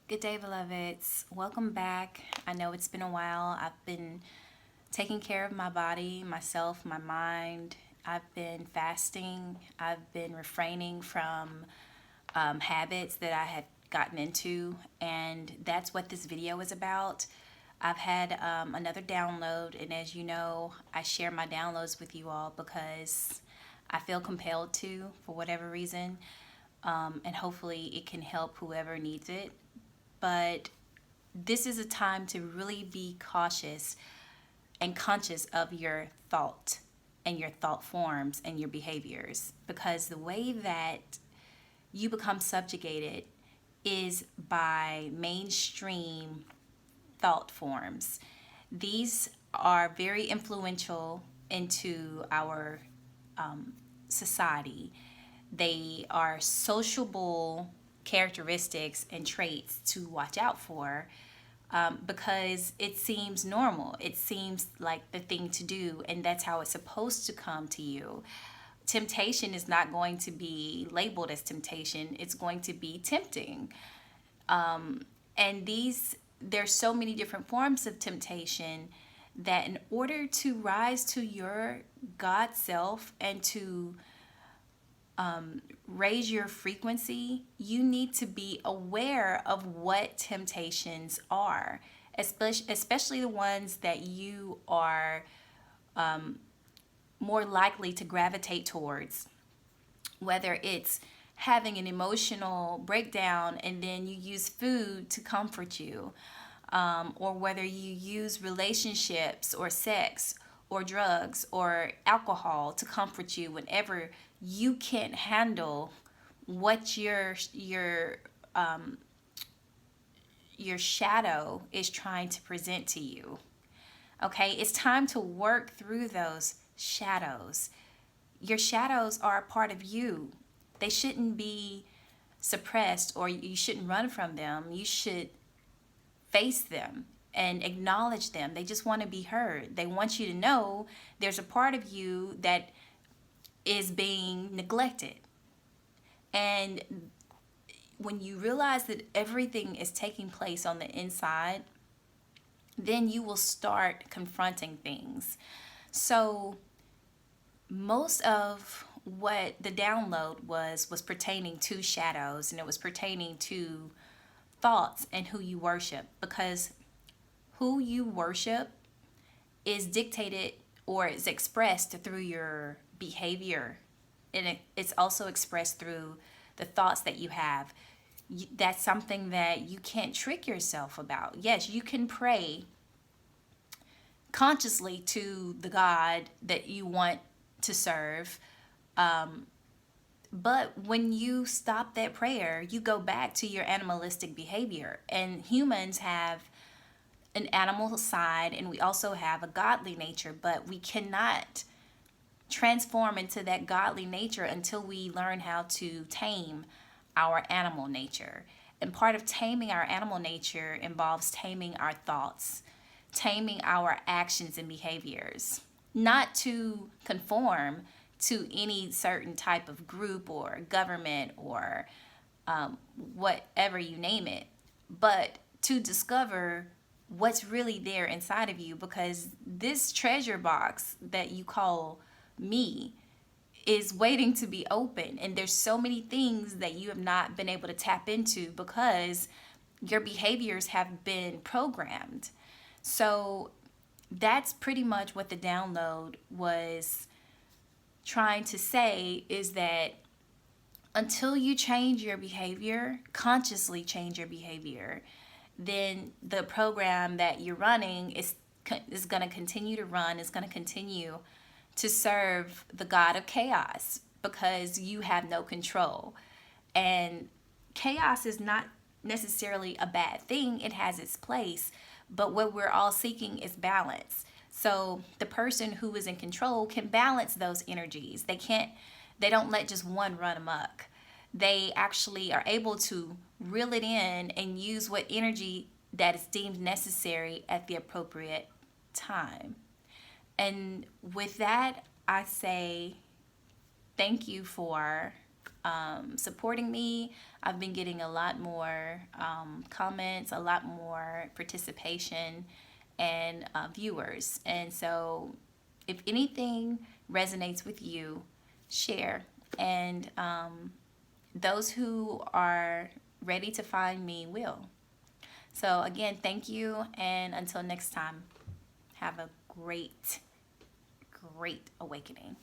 Good day, beloveds. Welcome back. I know it's been a while. I've been taking care of my body, myself, my mind. I've been fasting. I've been refraining from habits that I had gotten into, and that's what this video is about. I've had another download, and as you know, I share my downloads with you all because I feel compelled to for whatever reason, and hopefully it can help whoever needs it. But this is a time to really be cautious and conscious of your thought and your thought forms and your behaviors, because the way that you become subjugated is by mainstream thought forms. These are very influential into our society. They are sociable characteristics and traits to watch out for, because it seems normal. It seems like the thing to do, and that's how it's supposed to come to you. Temptation is not going to be labeled as temptation, it's going to be tempting. And there's so many different forms of temptation that in order to rise to your God self and to raise your frequency, you need to be aware of what temptations are, especially the ones that you are more likely to gravitate towards, whether it's having an emotional breakdown and then you use food to comfort you, or whether you use relationships or sex or drugs or alcohol to comfort you whenever you can't handle what your shadow is trying to present to you. Okay, it's time to work through those shadows. Your shadows are a part of you. They shouldn't be suppressed, or you shouldn't run from them. You should face them and acknowledge them. They just want to be heard. They want you to know there's a part of you that is being neglected. And when you realize that everything is taking place on the inside, then you will start confronting things. So, most of what the download was pertaining to shadows, and it was pertaining to thoughts and who you worship, because who you worship is dictated or is expressed through your behavior, and it's also expressed through the thoughts that you have. That's something that you can't trick yourself about. Yes, you can pray consciously to the God that you want to serve, but when you stop that prayer, you go back to your animalistic behavior. And humans have an animal side, and we also have a godly nature, but we cannot transform into that godly nature until we learn how to tame our animal nature. And part of taming our animal nature involves taming our thoughts, taming our actions and behaviors, not to conform to any certain type of group or government or whatever you name it, but to discover what's really there inside of you, because this treasure box that you call me is waiting to be open, and there's so many things that you have not been able to tap into because your behaviors have been programmed. So that's pretty much what the download was trying to say, is that until you change your behavior, consciously change your behavior, then the program that you're running is going to continue to run, is going to continue to serve the God of chaos, because you have no control. And chaos is not necessarily a bad thing, it has its place, but what we're all seeking is balance. So the person who is in control can balance those energies. They don't let just one run amok. They actually are able to reel it in and use what energy that is deemed necessary at the appropriate time. And with that, I say thank you for supporting me. I've been getting a lot more comments, a lot more participation, and viewers. And so, if anything resonates with you, share. And those who are ready to find me will. So, again, thank you. And until next time, have a great, great awakening.